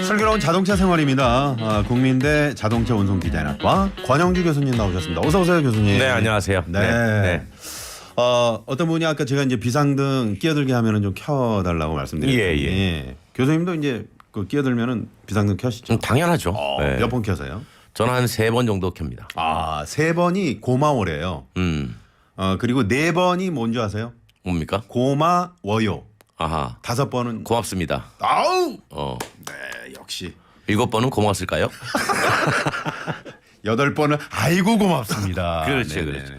슬기로운 자동차 생활입니다. 국민대 자동차 운송 디자인학과 권영주 교수님 나오셨습니다. 어서 오세요, 교수님. 네, 안녕하세요. 네. 어떤 분이 아까 제가 이제 비상등 끼어들게 하면은 좀 켜달라고 말씀드렸더니 예. 교수님도 이제 그 끼어들면은 비상등 켜시죠? 당연하죠. 네. 몇 번 켜세요? 저는 한 3번 정도 켭니다. 3번이 고마워래요. 그리고 4번이 뭔지 아세요? 뭡니까? 고마워요. 아하. 5번은 고맙습니다. 아우. 네, 역시. 7번은 고마웠을까요? 8번은 아이고 고맙습니다. 그렇죠, 네네네. 그렇죠.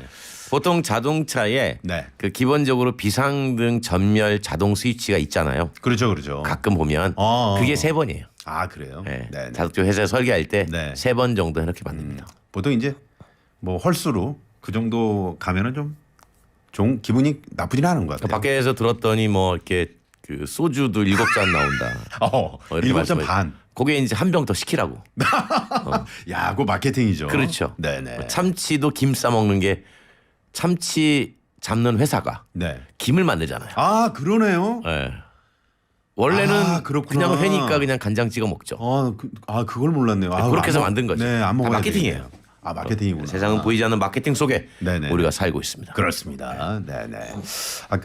보통 자동차에 네. 그 기본적으로 비상등 전멸 자동 스위치가 있잖아요. 그렇죠. 가끔 보면 그게 3번이에요. 아, 그래요? 네. 네. 자동차 회사에 설계할 때 네. 3번 정도 이렇게 만듭니다. 보통 이제 뭐 헐수로 그 정도 가면은 좀 기분이 나쁘진 않은 것 같아요. 밖에서 들었더니 뭐 이렇게 그 소주도 7잔 나온다. 이렇게 7잔 말씀하시죠. 반. 그게 이제 한 병 더 시키라고. 야, 그거 마케팅이죠. 그렇죠. 네네. 참치도 김 싸 먹는 게 참치 잡는 회사가 네. 김을 만들잖아요. 아, 그러네요. 네. 원래는 그렇구나. 그냥 회니까 그냥 간장 찍어 먹죠. 그걸 몰랐네요. 그렇게 해서 만든 거죠. 네, 안 먹어야 마케팅이에요. 되겠네요. 마케팅이구나. 세상은 보이지 않는 마케팅 속에 네네. 우리가 살고 있습니다. 그렇습니다. 네네.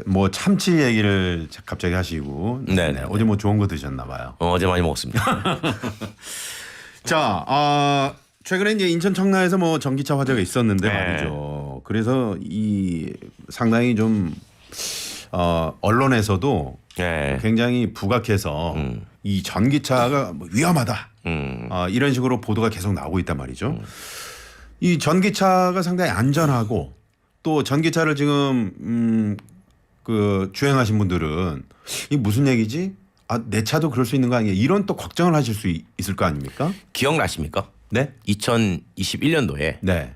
뭐 참치 얘기를 갑자기 하시고. 네네. 어제 뭐 좋은 거 드셨나 봐요. 어제 많이 먹었습니다. 자, 최근에 이제 인천 청라에서 뭐 전기차 화재가 있었는데 네. 말이죠. 그래서 이 상당히 좀 언론에서도 네. 굉장히 부각해서 이 전기차가 뭐 위험하다. 이런 식으로 보도가 계속 나오고 있단 말이죠. 이 전기차가 상당히 안전하고 또 전기차를 지금 그 주행하신 분들은 이 무슨 얘기지? 내 차도 그럴 수 있는 거 아니야? 이런 또 걱정을 하실 수 있을 거 아닙니까? 기억나십니까? 네. 2021년도에 네.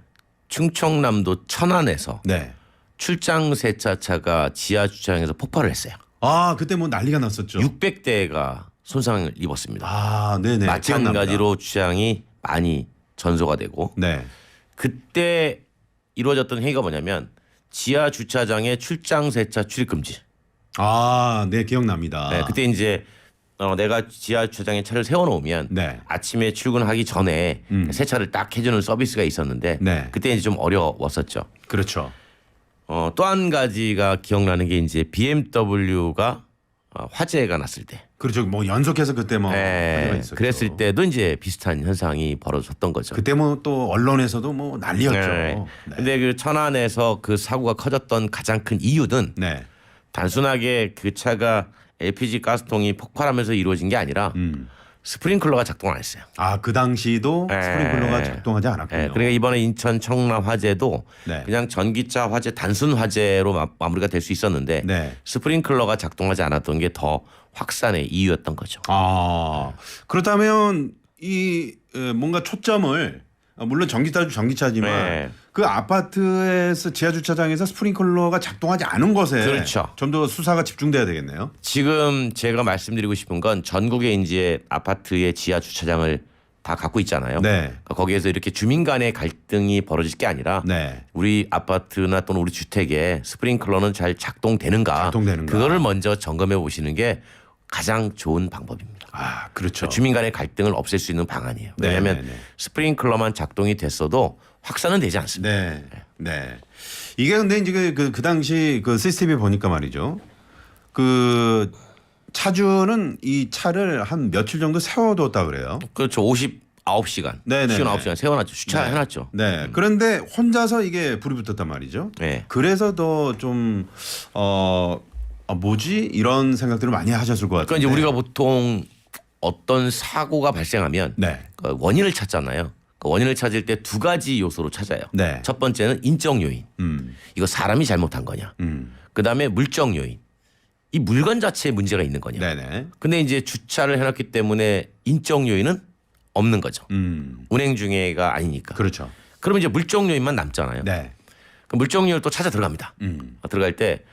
충청남도 천안에서 네. 출장 세차차가 지하 주차장에서 폭발을 했어요. 그때 뭐 난리가 났었죠. 600대가 손상을 입었습니다. 네네. 마찬가지로 주차장이 많이 전소가 되고 네. 그때 이루어졌던 행위가 뭐냐면 지하 주차장에 출장 세차 출입 금지. 네, 기억납니다. 네, 그때 이제 내가 지하 주차장에 차를 세워놓으면 네. 아침에 출근하기 전에 세차를 딱 해주는 서비스가 있었는데 네. 그때 이제 좀 어려웠었죠. 그렇죠. 또 한 가지가 기억나는 게 이제 BMW가 화재가 났을 때. 그렇죠. 뭐 연속해서 그때 뭐 화제가 있었죠. 그랬을 때도 이제 비슷한 현상이 벌어졌던 거죠. 그때 뭐 또 언론에서도 뭐 난리였죠. 네. 근데 그 천안에서 그 사고가 커졌던 가장 큰 이유는 네. 단순하게 그 차가 LPG 가스통이 폭발하면서 이루어진 게 아니라 스프링클러가 작동 안 했어요. 그 당시도 스프링클러가 작동하지 않았군요. 그러니까 이번에 인천 청라 화재도 네. 그냥 전기차 화재 단순 화재로 마무리가 될 수 있었는데 네. 스프링클러가 작동하지 않았던 게 더 확산의 이유였던 거죠. 그렇다면 이 뭔가 초점을 물론 전기차도 전기차지만 네. 그 아파트에서 지하 주차장에서 스프링클러가 작동하지 않은 것에 그렇죠. 좀 더 수사가 집중돼야 되겠네요. 지금 제가 말씀드리고 싶은 건 전국에 이제 아파트의 지하 주차장을 다 갖고 있잖아요. 네. 그러니까 거기에서 이렇게 주민 간의 갈등이 벌어질 게 아니라 네. 우리 아파트나 또는 우리 주택에 스프링클러는 잘 작동되는가 그거를 먼저 점검해 보시는 게 가장 좋은 방법입니다. 그렇죠. 주민 간의 갈등을 없앨 수 있는 방안이에요. 왜냐하면 네. 스프링클러만 작동이 됐어도 확산은 되지 않습니다. 네. 이게 근데 이제 그 당시 그 CCTV 보니까 말이죠. 그 차주는 이 차를 한 며칠 정도 세워뒀다 그래요. 그렇죠. 59시간. 네네. 59시간 세워놨죠. 주차해놨죠. 네. 그런데 혼자서 이게 불이 붙었단 말이죠. 네. 그래서 더 좀 뭐지 이런 생각들을 많이 하셨을 것 같아요. 그러니까 이제 우리가 보통 어떤 사고가 발생하면 네. 그 원인을 찾잖아요. 그 원인을 찾을 때 2가지 요소로 찾아요. 네. 첫 번째는 인적 요인. 이거 사람이 잘못한 거냐. 그다음에 물적 요인. 이 물건 자체에 문제가 있는 거냐. 네네. 근데 이제 주차를 해놨기 때문에 인적 요인은 없는 거죠. 음. 운행 중에가 아니니까. 그렇죠. 그러면 이제 물적 요인만 남잖아요. 네. 그 물적 요인을 또 찾아 들어갑니다. 들어갈 때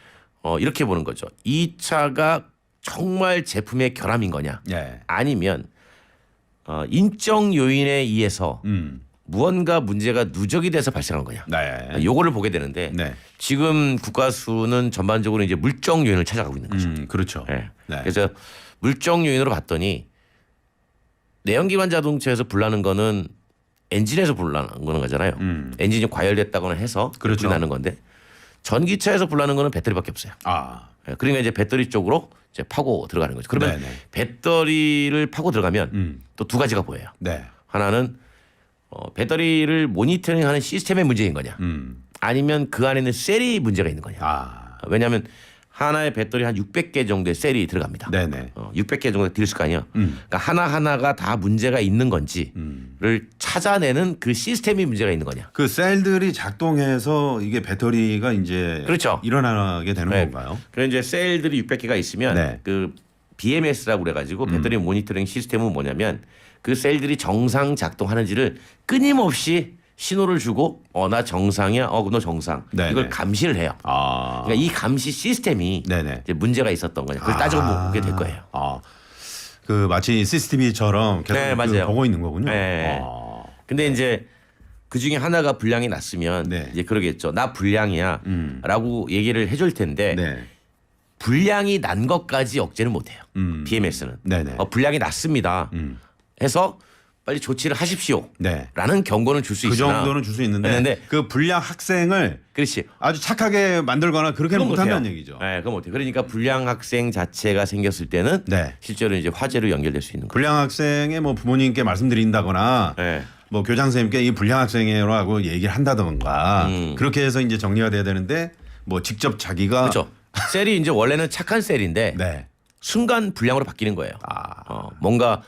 이렇게 보는 거죠. 이 차가 정말 제품의 결함인 거냐. 네. 아니면 인적 요인에 의해서 무언가 문제가 누적이 돼서 발생한 거냐. 네. 요거를 보게 되는데 네. 지금 국가수는 전반적으로 이제 물적 요인을 찾아가고 있는 거죠. 그렇죠. 네. 네. 그래서 물적 요인으로 봤더니 내연기관 자동차에서 불나는 거는 엔진에서 불나는 거잖아요. 엔진이 과열됐다거나 해서 그렇죠. 불이 나는 건데 전기차에서 불나는 거는 배터리밖에 없어요. 아, 그러니까 이제 배터리 쪽으로 이제 파고 들어가는 거죠. 그러면 네네. 배터리를 파고 들어가면 또 두 가지가 보여요. 네. 하나는 배터리를 모니터링하는 시스템의 문제인 거냐, 아니면 그 안에는 셀이 문제가 있는 거냐. 아, 왜냐하면 하나의 배터리 한 600개 정도의 셀이 들어갑니다. 네네. 600개 정도 들을 거 아니야. 그러니까 하나하나가 다 문제가 있는 건지를 찾아내는 그 시스템이 문제가 있는 거냐. 그 셀들이 작동해서 이게 배터리가 이제 그렇죠. 일어나게 되는 네. 건가요? 그래서 이제 셀들이 600개가 있으면 네. 그 BMS라고 그래가지고 배터리 모니터링 시스템은 뭐냐면 그 셀들이 정상 작동하는지를 끊임없이 신호를 주고 나 정상이야, 너 정상. 네네. 이걸 감시를 해요. 아, 그러니까 이 감시 시스템이 네네. 이제 문제가 있었던 거냐. 그걸 따지고 보게 될 거예요. 아, 그 마치 CCTV처럼 계속 네, 그 맞아요. 보고 있는 거군요. 네. 아, 근데 이제 그 중에 하나가 불량이 났으면 네. 이제 그러겠죠. 나 불량이야라고 얘기를 해줄 텐데 네. 불량이 난 것까지 억제는 못해요. BMS는 네네. 불량이 났습니다. 해서 빨리 조치를 하십시오. 네. 라는 경고는 줄 수 그 있으나 정도는 줄 수 있는데 근데 그 불량 학생을 그렇지. 아주 착하게 만들거나 그렇게는 그건 못한다는 못해요. 얘기죠. 네, 그건 못해요. 그러니까 불량 학생 자체가 생겼을 때는 네. 실제로 이제 화재로 연결될 수 있는 거예요. 불량 학생의 뭐 부모님께 말씀드린다거나 네. 뭐 교장 선생님께 이 불량 학생이라고 얘기를 한다던가 그렇게 해서 이제 정리가 돼야 되는데 뭐 직접 자기가 그렇죠. 셀이 이제 원래는 착한 셀인데 네. 순간 불량으로 바뀌는 거예요. 아. 뭔가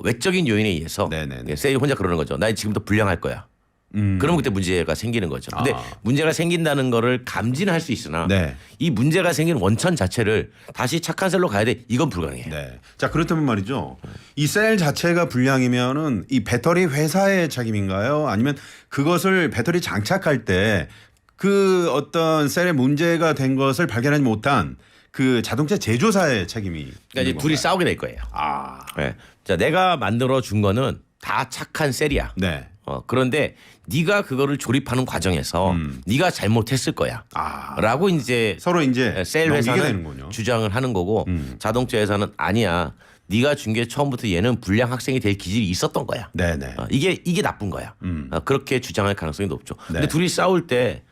외적인 요인에 의해서 네네네. 셀이 혼자 그러는 거죠. 나 지금부터 불량할 거야. 그러면 그때 문제가 생기는 거죠. 근데 문제가 생긴다는 거를 감지는 할 수 있으나 네. 이 문제가 생긴 원천 자체를 다시 착한 셀로 가야 돼. 이건 불가능해요. 네. 자, 그렇다면 말이죠. 이 셀 자체가 불량이면은 이 배터리 회사의 책임인가요? 아니면 그것을 배터리 장착할 때 그 어떤 셀에 문제가 된 것을 발견하지 못한 그 자동차 제조사의 책임이 그러니까 이제 둘이 싸우게 될 거예요. 아. 네. 자, 내가 만들어 준 거는 다 착한 셀이야. 네. 그런데 네가 그거를 조립하는 과정에서 네가 잘못했을 거야. 아. 라고 이제 서로 이제 셀 넘기게 회사는 되는군요. 주장을 하는 거고 자동차 회사는 아니야. 네가 준 게 처음부터 얘는 불량 학생이 될 기질이 있었던 거야. 네네. 이게 나쁜 거야. 그렇게 주장할 가능성이 높죠. 네. 근데 둘이 싸울 때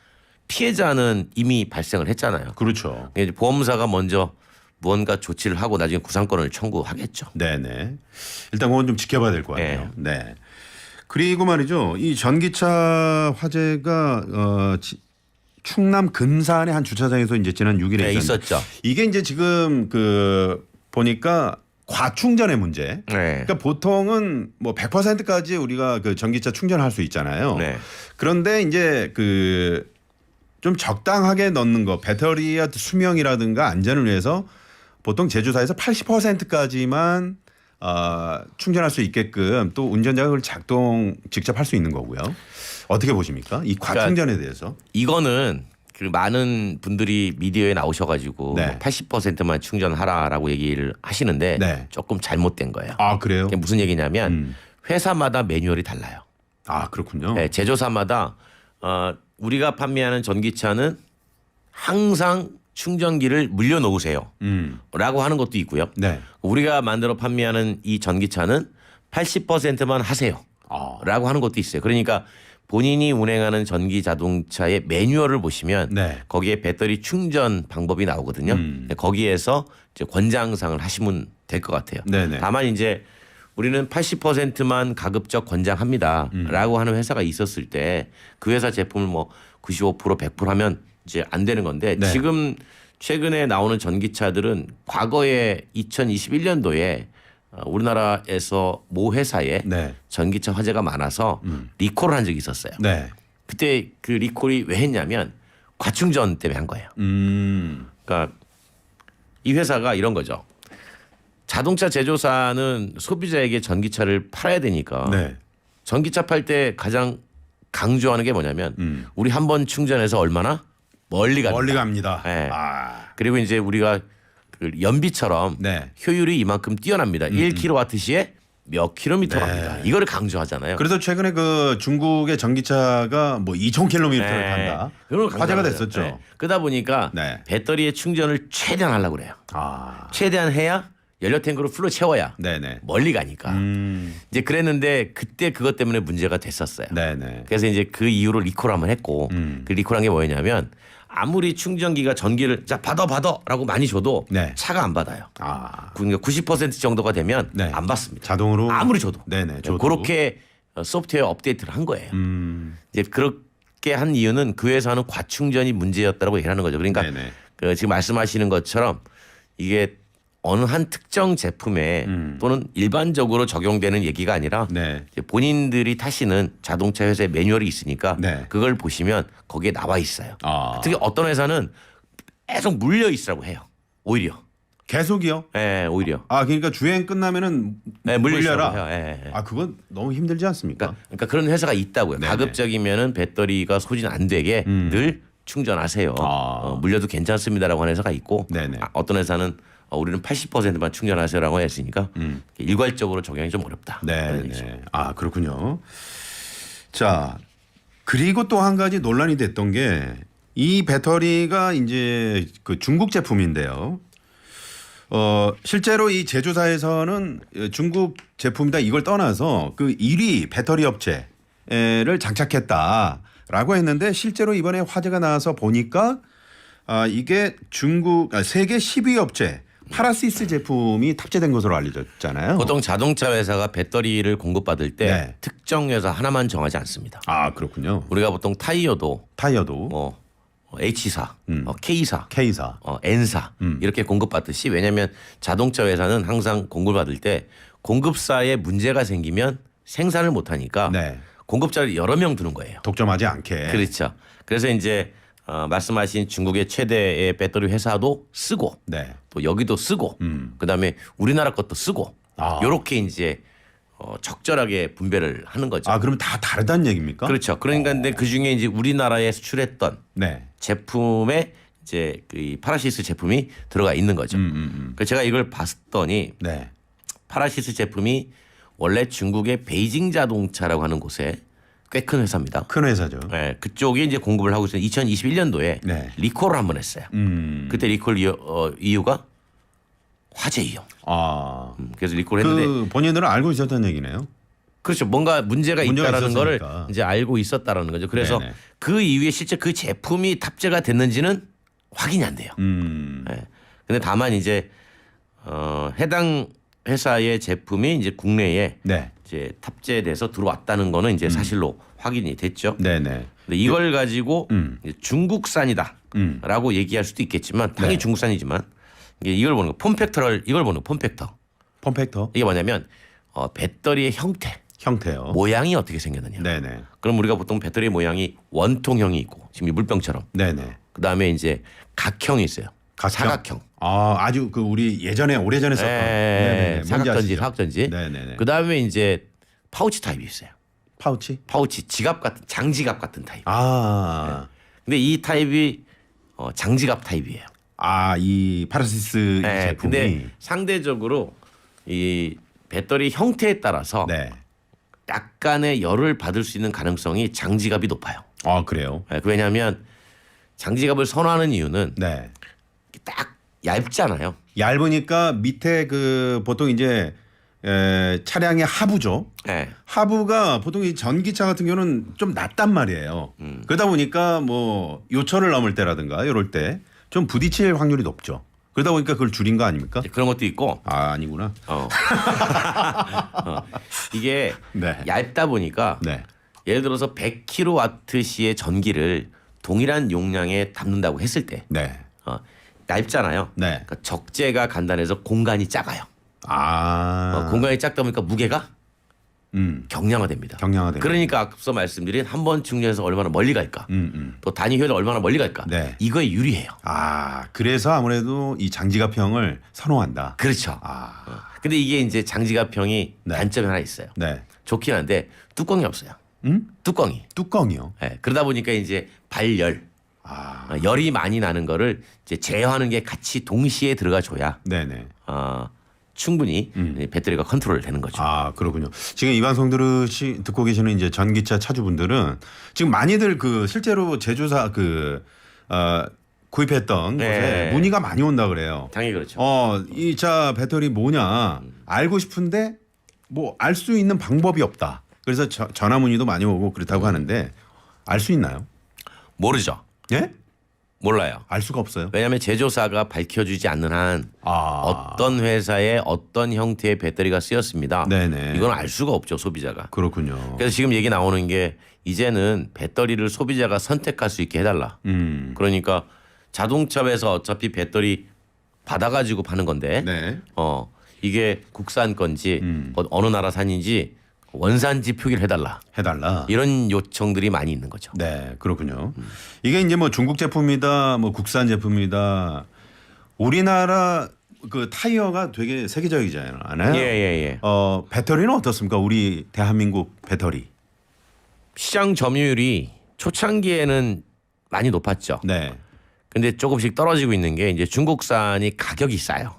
피해자는 이미 발생을 했잖아요. 그렇죠. 이제 보험사가 먼저 무언가 조치를 하고 나중에 구상권을 청구하겠죠. 네네. 일단 그건 좀 지켜봐야 될 것 같아요. 네. 그리고 말이죠. 이 전기차 화재가 충남 금산의 한 주차장에서 이제 지난 6일에 네, 있었죠. 이게 이제 지금 그 보니까 과충전의 문제. 네. 그러니까 보통은 뭐 100%까지 우리가 그 전기차 충전할 수 있잖아요. 네. 그런데 이제 그 좀 적당하게 넣는 거 배터리의 수명이라든가 안전을 위해서 보통 제조사에서 80%까지만 충전할 수 있게끔 또 운전자가 그걸 직접 할 수 있는 거고요. 어떻게 보십니까? 이 과충전에 대해서. 이거는 그 많은 분들이 미디어에 나오셔가지고 네. 80%만 충전하라라고 얘기를 하시는데 네. 조금 잘못된 거예요. 아, 그래요? 그게 무슨 얘기냐면 회사마다 매뉴얼이 달라요. 아, 그렇군요. 네, 제조사마다 우리가 판매하는 전기차는 항상 충전기를 물려 놓으세요. 라고 하는 것도 있고요. 네. 우리가 만들어 판매하는 이 전기차는 80%만 하세요. 아. 라고 하는 것도 있어요. 그러니까 본인이 운행하는 전기 자동차의 매뉴얼을 보시면 네. 거기에 배터리 충전 방법이 나오거든요. 거기에서 이제 권장사항을 하시면 될 것 같아요. 네네. 다만 이제 우리는 80%만 가급적 권장합니다라고 하는 회사가 있었을 때 그 회사 제품을 뭐 95% 100% 하면 이제 안 되는 건데 네. 지금 최근에 나오는 전기차들은 과거에 2021년도에 우리나라에서 모 회사에 네. 전기차 화재가 많아서 리콜을 한 적이 있었어요. 네. 그때 그 리콜이 왜 했냐면 과충전 때문에 한 거예요. 그러니까 이 회사가 이런 거죠. 자동차 제조사는 소비자에게 전기차를 팔아야 되니까 네. 전기차 팔 때 가장 강조하는 게 뭐냐면 우리 한 번 충전해서 얼마나 멀리 갑니다. 멀리 갑니다. 네. 아. 그리고 이제 우리가 그 연비처럼 네. 효율이 이만큼 뛰어납니다. 1kWh에 몇 킬로미터 갑니다. 이거를 강조하잖아요. 그래서 최근에 그 중국의 전기차가 뭐 2,000km를 간다. 그걸 화제가 강조하잖아요. 됐었죠. 네. 그러다 보니까 네. 배터리의 충전을 최대한 하려고 그래요. 아. 최대한 해야 연료 탱크로 풀로 채워야 네네. 멀리 가니까. 이제 그랬는데 그때 그것 때문에 문제가 됐었어요. 네네. 그래서 이제 그 이후로 리콜 한번 했고 그 리콜한 게 뭐였냐면 아무리 충전기가 전기를 자 받아라고 많이 줘도 네. 차가 안 받아요. 아, 그러니까 90% 정도가 되면 네. 안 받습니다. 자동으로 아무리 줘도. 네네. 줘도. 그렇게 소프트웨어 업데이트를 한 거예요. 이제 그렇게 한 이유는 그 회사는 과충전이 문제였다고 얘기하는 거죠. 그러니까 네네. 그 지금 말씀하시는 것처럼 이게 어느 한 특정 제품에 또는 일반적으로 적용되는 얘기가 아니라 네. 이제 본인들이 타시는 자동차 회사의 매뉴얼이 있으니까 네. 그걸 보시면 거기에 나와 있어요. 아. 특히 어떤 회사는 계속 물려 있으라고 해요. 오히려. 계속이요? 예, 오히려. 아, 그러니까 주행 끝나면은 네, 물려 물려라. 있으라고 해요. 예, 예. 아, 그건 너무 힘들지 않습니까? 그러니까 그런 회사가 있다고요. 네네. 가급적이면은 배터리가 소진 안 되게 늘 충전하세요. 아. 물려도 괜찮습니다라고 하는 회사가 있고 네네. 어떤 회사는 우리는 80%만 충전하세요라고 했으니까 일괄적으로 적용이 좀 어렵다. 그런 얘기죠. 네. 아, 그렇군요. 자, 그리고 또 한 가지 논란이 됐던 게 이 배터리가 이제 그 중국 제품인데요. 실제로 이 제조사에서는 중국 제품이다 이걸 떠나서 그 1위 배터리 업체를 장착했다라고 했는데 실제로 이번에 화제가 나와서 보니까 이게 세계 10위 업체 파라시스 제품이 탑재된 것으로 알려졌잖아요. 보통 자동차 회사가 배터리를 공급받을 때 네. 특정 회사 하나만 정하지 않습니다. 아, 그렇군요. 우리가 보통 타이어도 타이어도 뭐 H사, K사, K사. N사 이렇게 공급받듯이 왜냐하면 자동차 회사는 항상 공급받을 때 공급사에 문제가 생기면 생산을 못하니까 네. 공급자를 여러 명 두는 거예요. 독점하지 않게. 그렇죠. 그래서 이제 말씀하신 중국의 최대의 배터리 회사도 쓰고 네. 또 여기도 쓰고 그다음에 우리나라 것도 쓰고 아. 이렇게 이제 적절하게 분배를 하는 거죠. 아, 그럼 다 다르다는 얘기입니까? 그렇죠. 그러니까 근데 그 중에 이제 우리나라에 수출했던 네. 제품에 이제 그 파라시스 제품이 들어가 있는 거죠. 그래서 제가 이걸 봤더니 네. 파라시스 제품이 원래 중국의 베이징 자동차라고 하는 곳에 꽤 큰 회사입니다. 큰 회사죠. 네, 그쪽이 이제 공급을 하고 있어요. 2021년도에 네. 리콜을 한번 했어요. 그때 리콜 이유가 화재 위험. 아. 그래서 리콜을 했는데 그 본인들은 알고 있었다는 얘기네요. 그렇죠. 뭔가 문제가 있다라는 거를 있었으니까. 이제 알고 있었다라는 거죠. 그래서 네네. 그 이후에 실제 그 제품이 탑재가 됐는지는 확인이 안 돼요. 네. 근데 다만 이제 해당 회사의 제품이 이제 국내에 네. 이제 탑재돼서 들어왔다는 거는 이제 사실로 확인이 됐죠. 네네. 근데 이걸 가지고 이제 중국산이다라고 얘기할 수도 있겠지만 당연히 네. 중국산이지만 이걸 보는 거 폼팩터를 이걸 보는 거 폼팩터 폼팩터 이게 뭐냐면 배터리의 형태요. 모양이 어떻게 생겼느냐. 네네. 그럼 우리가 보통 배터리 모양이 원통형이 있고 지금 이 물병처럼 네네. 그 다음에 이제 각형이 있어요. 각형? 사각형. 아, 아주 그 우리 예전에 오래전에 썼던 네네네. 뭔지 사각전지, 아시죠? 사각전지. 네네네. 그 다음에 이제 파우치 타입이 있어요. 파우치? 파우치, 지갑 같은 장지갑 같은 타입. 아. 근데 이 타입이 장지갑 타입이에요. 아, 이 파라시스 이 제품이. 근데 상대적으로 이 배터리 형태에 따라서 네. 약간의 열을 받을 수 있는 가능성이 장지갑이 높아요. 아, 그래요. 왜냐하면 장지갑을 선호하는 이유는 네. 딱 얇잖아요. 얇으니까 밑에 그 보통 이제 차량의 하부죠. 네. 하부가 보통 이 전기차 같은 경우는 좀 낮단 말이에요. 그러다 보니까 뭐 요철을 넘을 때라든가 이럴 때 좀 부딪힐 확률이 높죠. 그러다 보니까 그걸 줄인 거 아닙니까? 그런 것도 있고 아, 아니구나. 이게 네. 얇다 보니까 네. 예를 들어서 100kWh의 전기를 동일한 용량에 담는다고 했을 때 네. 얇잖아요. 네. 그러니까 적재가 간단해서 공간이 작아요. 아. 공간이 작다 보니까 무게가 경량화됩니다. 경량화됩니다. 그러니까 앞서 말씀드린 한 번 충전해서 얼마나 멀리 갈까, 또 단위 효율 얼마나 멀리 갈까, 네. 이거에 유리해요. 아, 그래서 아무래도 이 장지갑형을 선호한다. 그렇죠. 아. 근데 이게 이제 장지갑형이 네. 단점이 하나 있어요. 네. 좋긴 한데 뚜껑이 없어요. 뚜껑이. 뚜껑이요. 네, 그러다 보니까 이제 발열, 아. 열이 많이 나는 거를 이제 제어하는 게 같이 동시에 들어가 줘야 네네. 충분히 배터리가 컨트롤 되는 거죠. 아, 그렇군요. 지금 이 방송 듣고 계시는 이제 전기차 차주분들은 지금 많이들 그 실제로 제조사 구입했던 네. 곳에 문의가 많이 온다 그래요. 당연히 그렇죠. 이 차 배터리 뭐냐 알고 싶은데 뭐 알 수 있는 방법이 없다. 그래서 전화 문의도 많이 오고 그렇다고 하는데 알 수 있나요? 모르죠. 예? 몰라요. 알 수가 없어요. 왜냐하면 제조사가 밝혀주지 않는 한 어떤 회사에 어떤 형태의 배터리가 쓰였습니다. 네네. 이건 알 수가 없죠, 소비자가. 그렇군요. 그래서 지금 얘기 나오는 게 이제는 배터리를 소비자가 선택할 수 있게 해달라. 그러니까 자동차에서 어차피 배터리 받아가지고 파는 건데 네. 이게 국산 건지 어느 나라 산인지 원산지 표기를 해달라. 이런 요청들이 많이 있는 거죠. 네, 그렇군요. 이게 이제 뭐 중국 제품이다, 뭐 국산 제품이다. 우리나라 그 타이어가 되게 세계적이잖아요. 예. 배터리는 어떻습니까? 우리 대한민국 배터리. 시장 점유율이 초창기에는 많이 높았죠. 네. 근데 조금씩 떨어지고 있는 게 이제 중국산이 가격이 싸요.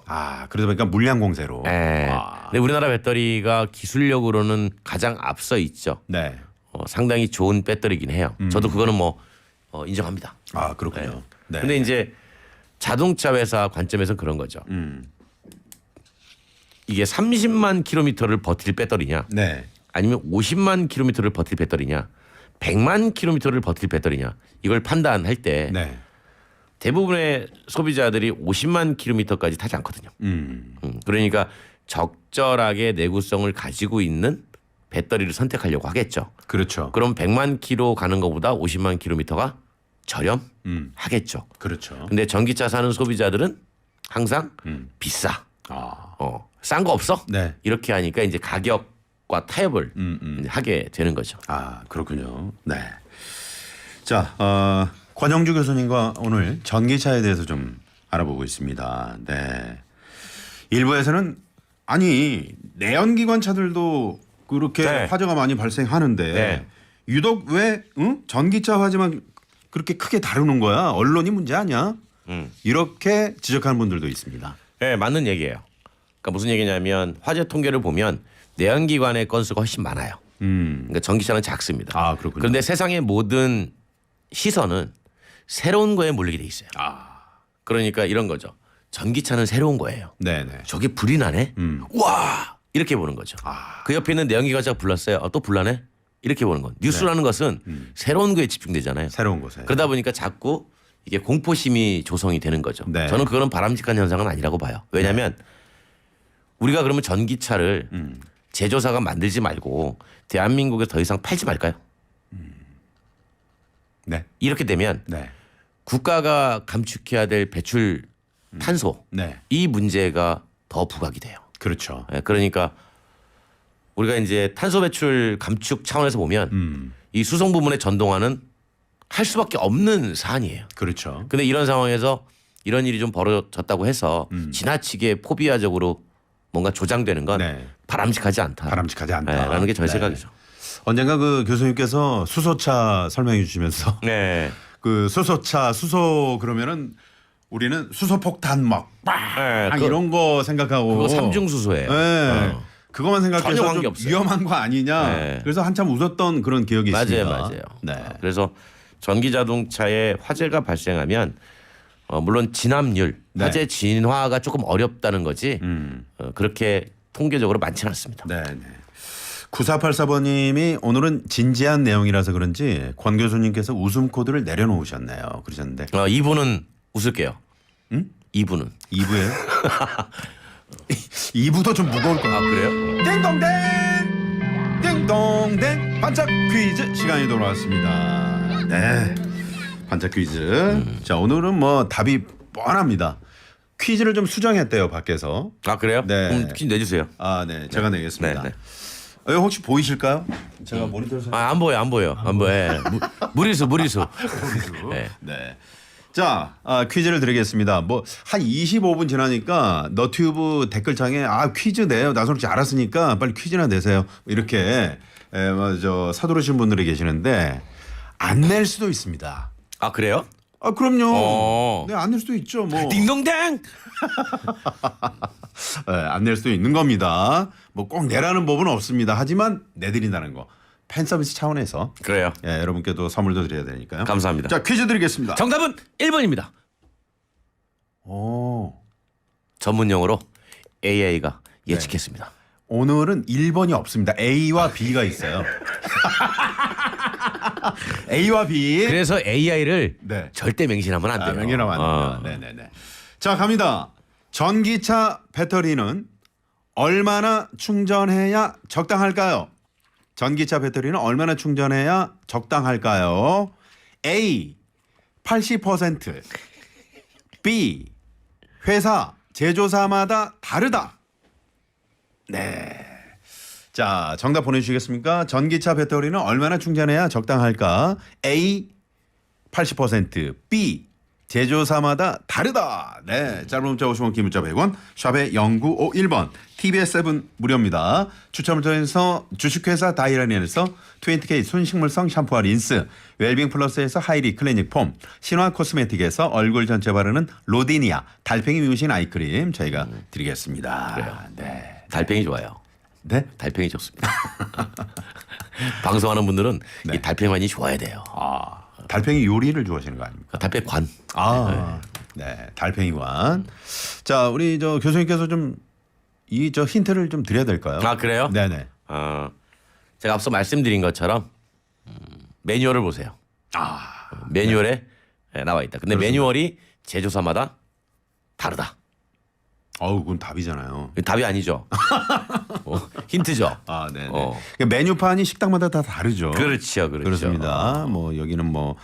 그러다 보니까 물량 공세로. 네. 근데 우리나라 배터리가 기술력으로는 가장 앞서 있죠. 네. 상당히 좋은 배터리긴 해요. 저도 그거는 뭐 인정합니다. 그렇군요. 네. 근데 이제 자동차 회사 관점에서 그런 거죠. 이게 30만 킬로미터를 버틸 배터리냐, 네. 아니면 50만 킬로미터를 버틸 배터리냐, 100만 킬로미터를 버틸 배터리냐, 이걸 판단할 때 네. 대부분의 소비자들이 50만 킬로미터까지 타지 않거든요. 그러니까 적절하게 내구성을 가지고 있는 배터리를 선택하려고 하겠죠. 그렇죠. 그럼 100만 킬로 가는 것보다 50만 킬로미터가 저렴하겠죠. 그렇죠. 근데 전기차 사는 소비자들은 항상 비싸. 싼 거 없어? 네. 이렇게 하니까 이제 가격과 타협을 이제 하게 되는 거죠. 그렇군요. 네. 자, 권영주 교수님과 오늘 전기차에 대해서 좀 알아보고 있습니다. 네. 일부에서는 아니 내연기관 차들도 그렇게 네. 화재가 많이 발생하는데 네. 유독 왜 전기차 화재만 그렇게 크게 다루는 거야? 언론이 문제 아니야? 이렇게 지적하는 분들도 있습니다. 네, 맞는 얘기예요. 그러니까 무슨 얘기냐면 화재 통계를 보면 내연기관의 건수가 훨씬 많아요. 그러니까 전기차는 작습니다. 그렇군요. 그런데 세상의 모든 시선은 새로운 거에 몰리게 돼 있어요. 그러니까 이런 거죠. 전기차는 새로운 거예요. 네네. 저게 불이 나네? 와! 이렇게 보는 거죠. 그 옆에 있는 내연기관차가 불났어요. 또 불나네? 이렇게 보는 건. 뉴스라는 것은 새로운 거에 집중되잖아요. 새로운 곳에. 그러다 보니까 자꾸 이게 공포심이 조성이 되는 거죠. 네. 저는 그거는 바람직한 현상은 아니라고 봐요. 왜냐하면 우리가 그러면 전기차를 제조사가 만들지 말고 대한민국에 더 이상 팔지 말까요? 네. 이렇게 되면 네. 국가가 감축해야 될 배출 탄소 네. 이 문제가 더 부각이 돼요. 그렇죠. 그러니까 우리가 이제 탄소 배출 감축 차원에서 보면 이 수송 부문의 전동화는 할 수밖에 없는 사안이에요. 그렇죠. 근데 이런 상황에서 이런 일이 좀 벌어졌다고 해서 지나치게 포비아적으로 뭔가 조장되는 건 네. 바람직하지 않다. 바람직하지 않다. 라는 게 저의 생각이죠. 언젠가 그 교수님께서 수소차 설명해 주시면서 네. 그 수소차 수소 그러면은 우리는 수소 폭탄 막 이런 거 생각하고 그거 삼중 수소예요. 네. 그거만 전혀 생각해서 좀 관계없어요. 위험한 거 아니냐. 네. 그래서 한참 웃었던 그런 기억이 있습니다. 맞아요. 네. 그래서 전기 자동차에 화재가 발생하면 물론 진압률, 네. 화재 진화가 조금 어렵다는 거지 그렇게 통계적으로 많지는 않습니다. 네. 9484번님이 오늘은 진지한 내용이라서 그런지 권 교수님께서 웃음 코드를 내려놓으셨네요. 그러셨는데 2부는 웃을게요. 2부는. 2부예요? 2부도 좀 무거울 것 같아요. 그래요? 띵동댕 띵동댕 반짝 퀴즈 시간이 돌아왔습니다. 네, 반짝 퀴즈. 자, 오늘은 뭐 답이 뻔합니다. 퀴즈를 좀 수정했대요 밖에서. 그래요? 네. 그럼 퀴즈 내주세요. 네, 제가 내겠습니다. 네. 혹시 보이실까요? 제가 모니터에서 안 보여. 무리수. 네. 네. 자, 퀴즈를 드리겠습니다. 뭐 한 25분 지나니까 너튜브 댓글창에 퀴즈 내요. 나솔 씨 알았으니까 빨리 퀴즈나 내세요. 이렇게 서두르신 분들이 계시는데 안 낼 수도 있습니다. 그래요? 그럼요. 네, 안 낼 수도 있죠. 뭐. 딩동댕. 네, 안 낼 수도 있는 겁니다. 뭐 꼭 내라는 법은 없습니다. 하지만 내드린다는 거. 팬 서비스 차원에서 그래요. 여러분께도 선물도 드려야 되니까요. 감사합니다. 자, 퀴즈 드리겠습니다. 정답은 1번입니다. 전문용어로 AI가 예측했습니다. 오늘은 1번이 없습니다. A와 B가 있어요. A와 B. 그래서 AI를 네. 절대 맹신하면 안 돼요. 명령하면 안 됩니다. 네네네. 자, 갑니다. 전기차 배터리는 얼마나 충전해야 적당할까요? 전기차 배터리는 얼마나 충전해야 적당할까요? A 80%, B 회사 제조사마다 다르다. 네. 자, 정답 보내주시겠습니까? 전기차 배터리는 얼마나 충전해야 적당할까? A 80%, B 제조사마다 다르다. 네, 짧은 문자 50원, 긴 문자 100원, 샵의 0951번, TBS 7 무료입니다. 추첨을 통해서 주식회사 다이라니에서 20K 순식물성 샴푸와 린스, 웰빙 플러스에서 하이리 클리닉 폼, 신화 코스메틱에서 얼굴 전체 바르는 로디니아 달팽이 뮤신 아이크림 저희가 드리겠습니다. 그래요. 네. 달팽이 좋아요. 네? 달팽이 좋습니다. 방송하는 분들은 이 달팽이 많이 좋아야 돼요. 달팽이 요리를 좋아하시는 거 아닙니까? 달팽이 관. 네, 달팽이관. 자, 우리 저 교수님께서 좀 이 저 힌트를 좀 드려야 될까요? 아, 그래요? 네네. 제가 앞서 말씀드린 것처럼 매뉴얼을 보세요. 매뉴얼에 나와 있다. 근데 매뉴얼이 제조사마다 다르다. 그건 답이잖아요. 답이 아니죠. 힌트죠. 네네. 그러니까 메뉴판이 식당마다 다 다르죠. 그렇죠. 그렇습니다. 뭐 여기는 뭐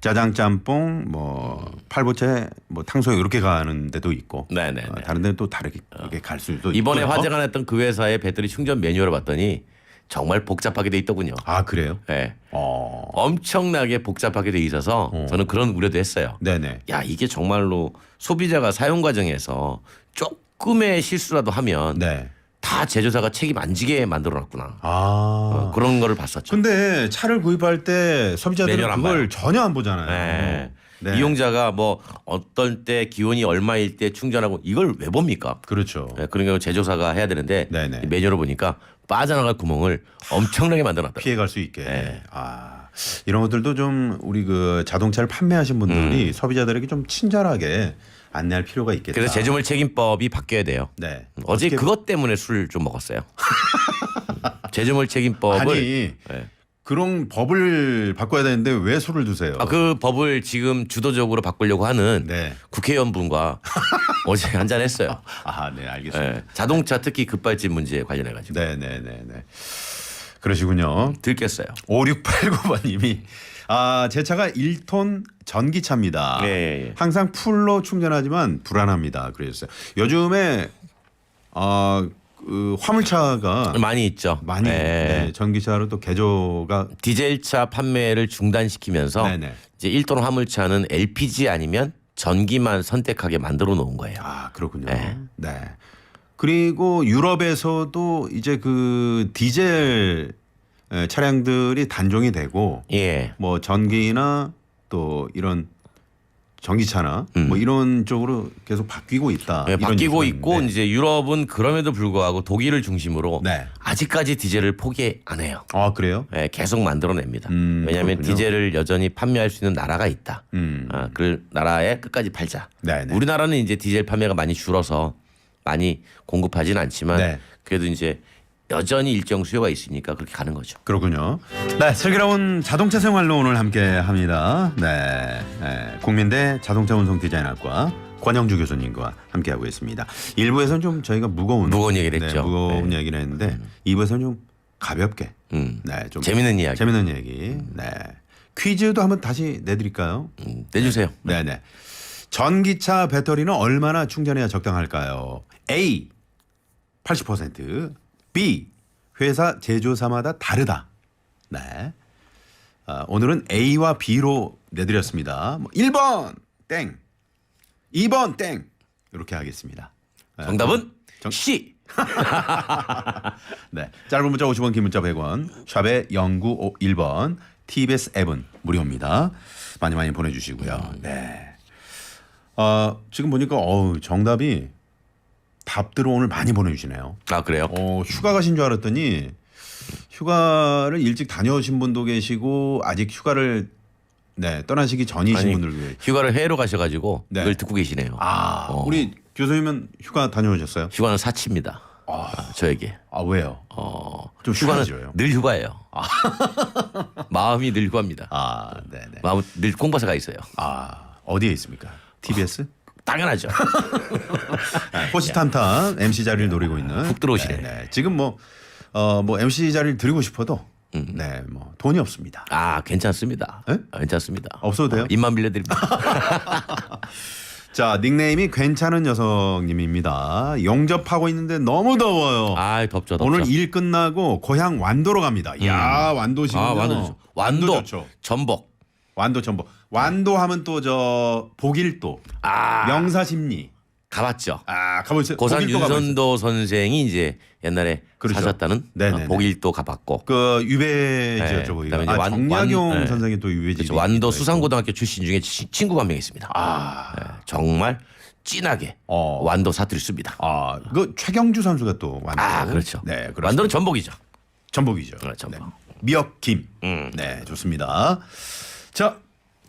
짜장 짬뽕 뭐 팔보채 뭐 탕수육 이렇게 가는 데도 있고. 네네. 다른 데는 또 다르게 갈 수도 이번에 있고요. 화제가 났던 그 회사의 배터리 충전 매뉴얼을 봤더니 정말 복잡하게 돼 있더군요. 아, 그래요? 네. 엄청나게 복잡하게 돼 있어서 저는 그런 우려도 했어요. 네네. 야, 이게 정말로 소비자가 사용 과정에서 조금의 실수라도 하면 네. 다 제조사가 책임 안 지게 만들어놨구나. 그런 거를 봤었죠. 근데 차를 구입할 때 소비자들은 매뉴얼 안 그걸 봐요. 전혀 안 보잖아요. 네. 네. 이용자가 뭐 어떨 때 기온이 얼마일 때 충전하고 이걸 왜 봅니까? 그렇죠. 네, 그러니까 제조사가 해야 되는데 네네. 이 매뉴얼을 보니까 빠져나갈 구멍을 엄청나게 만들어놨다. 피해갈 수 있게. 네. 이런 것들도 좀 우리 그 자동차를 판매하신 분들이 소비자들에게 좀 친절하게 안내할 필요가 있겠다. 그래서 제조물 책임법이 바뀌어야 돼요. 네. 어제 그것 때문에 술 좀 먹었어요. 제조물 책임법을 아니 그런 법을 바꿔야 되는데 왜 술을 드세요? 그 법을 지금 주도적으로 바꾸려고 하는 네. 국회의원분과 어제 한잔했어요. 네, 알겠습니다. 네, 자동차 특히 급발진 문제에 관련해 가지고. 네. 그러시군요. 들겠어요. 5689번님이 제 차가 1톤 전기차입니다. 예. 항상 풀로 충전하지만 불안합니다. 그랬어요. 요즘에 그 화물차가 많이 있죠. 많이 네. 전기차로 또 개조가 디젤차 판매를 중단시키면서 네네. 이제 1톤 화물차는 LPG 아니면 전기만 선택하게 만들어 놓은 거예요. 그렇군요. 네. 네. 그리고 유럽에서도 이제 그 디젤 차량들이 단종이 되고 예. 뭐 전기나 또 이런 전기차나 뭐 이런 쪽으로 계속 바뀌고 있다. 네, 이런 바뀌고 뉴스가 있고 있는데. 이제 유럽은 그럼에도 불구하고 독일을 중심으로 네. 아직까지 디젤을 포기 안 해요. 그래요? 네, 계속 만들어냅니다. 왜냐하면 그렇군요. 디젤을 여전히 판매할 수 있는 나라가 있다. 음. 그 나라에 끝까지 팔자. 네네. 우리나라는 이제 디젤 판매가 많이 줄어서 많이 공급하지는 않지만 네. 그래도 이제 여전히 일정 수요가 있으니까 그렇게 가는 거죠. 그렇군요. 네, 슬기로운 자동차 생활로 오늘 함께 합니다. 네, 국민대 자동차 운송 디자인학과 권영주 교수님과 함께하고 있습니다. 1부에서는 좀 저희가 무거운 얘기를 했죠. 무거운 네. 얘기를 했는데 2부에서는 좀 가볍게 좀 재밌는 이야기. 재밌는 얘기. 네. 퀴즈도 한번 다시 내드릴까요? 내주세요. 네네. 전기차 배터리는 얼마나 충전해야 적당할까요? A 80%, B 회사 제조사마다 다르다. 네. 오늘은 A와 B로 내드렸습니다. 1번 땡, 2번 땡 이렇게 하겠습니다. 정답은 C. 네. 짧은 문자 50원, 긴 문자 100원. 샵에 0951번. TBS 앱은 무료입니다. 많이 보내주시고요. 네. 지금 보니까 정답이 답들을 오늘 많이 보내주시네요. 그래요? 휴가 가신 줄 알았더니 휴가를 일찍 다녀오신 분도 계시고 아직 휴가를 네, 떠나시기 전이신 아니, 분들도 계세요. 휴가를 해외로 가셔가지고 네. 이걸 듣고 계시네요. 우리 교수님은 휴가 다녀오셨어요? 휴가는 사치입니다. 저에게. 왜요? 좀 휴가는 휴가져요. 늘 휴가예요. 마음이 늘 휴가입니다. 네네. 마음은 늘 공바사가 있어요. 어디에 있습니까? TBS? 당연하죠. 호시탐탐 MC 자리를 노리고 있는. 훅 들어오시네. 네. 지금 뭐 MC 자리를 드리고 싶어도 네, 뭐 돈이 없습니다. 괜찮습니다. 네? 괜찮습니다. 없어도 돼요? 입만 빌려드립니다. 자, 닉네임이 괜찮은 여성님입니다. 영접하고 있는데 너무 더워요. 덥죠. 오늘 일 끝나고 고향 완도로 갑니다. 야, 완도시군요. 완도 좋죠. 완도 좋죠. 전복. 완도 전복. 완도 하면 또 저 복일도, 명사심리. 가봤죠. 가보세요. 고산 복일도 가보세요. 윤선도 선생이 이제 옛날에 그렇죠. 사셨다는 네네네. 복일도 가봤고. 그 유배지였죠. 네. 거기가. 그다음에 이제 정약용 네. 선생이 또 유배지. 그렇죠. 완도 수산고등학교 출신 중에 친구가 한 명 있습니다. 네. 정말 진하게 완도 사투리 씁니다. 그 최경주 선수가 또 완도. 그렇죠. 네, 그렇습니다. 완도는 전복이죠. 전복이죠. 전복. 네. 미역김. 네, 좋습니다. 자,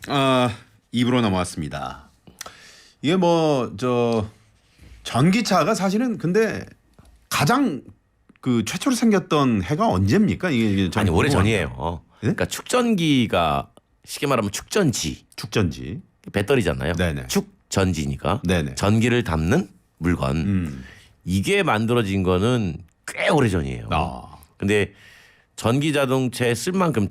2부로 넘어왔습니다. 이게 전기차가 사실은 근데 가장 그 최초로 생겼던 해가 언제입니까? 이게 아니 오래 궁금합니다. 전이에요. 그러니까 축전기가 쉽게 말하면 축전지 축전지. 배터리잖아요. 네네. 축전지니까 네네. 전기를 담는 물건. 이게 만들어진 거는 꽤 오래 전이에요. 근데 전기 자동차에 쓸 만큼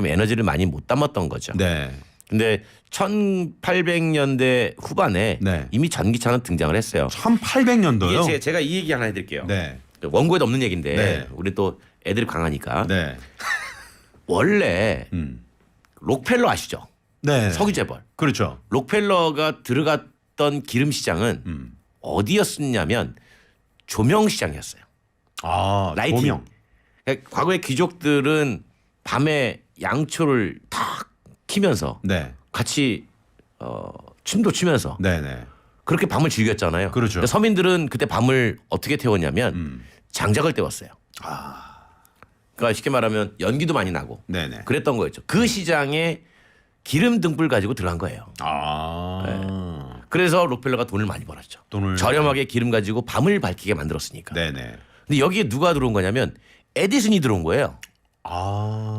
에너지를 많이 못 담았던 거죠. 네. 근데 1800년대 후반에 네. 이미 전기차는 등장을 했어요. 1800년도요? 이게 제가 이 얘기 하나 해드릴게요. 네. 원고에도 없는 얘기인데 네. 우리 또 애들이 강하니까 네. 원래 록펠러 아시죠? 네. 석유재벌. 그렇죠. 록펠러가 들어갔던 기름 시장은 어디였냐면 조명 시장이었어요. 라이팅. 조명. 그러니까 과거의 귀족들은 밤에 양초를 탁 키면서 네. 같이 춤도 추면서 네네. 그렇게 밤을 즐겼잖아요. 그렇죠. 그러니까 서민들은 그때 밤을 어떻게 태웠냐면 장작을 때웠어요. 그러니까 쉽게 말하면 연기도 많이 나고 네네. 그랬던 거였죠. 그 시장에 기름 등불 가지고 들어간 거예요. 그래서 록펠러가 돈을 많이 벌었죠. 돈을 저렴하게 기름 가지고 밤을 밝히게 만들었으니까. 네네. 근데 여기에 누가 들어온 거냐면 에디슨이 들어온 거예요.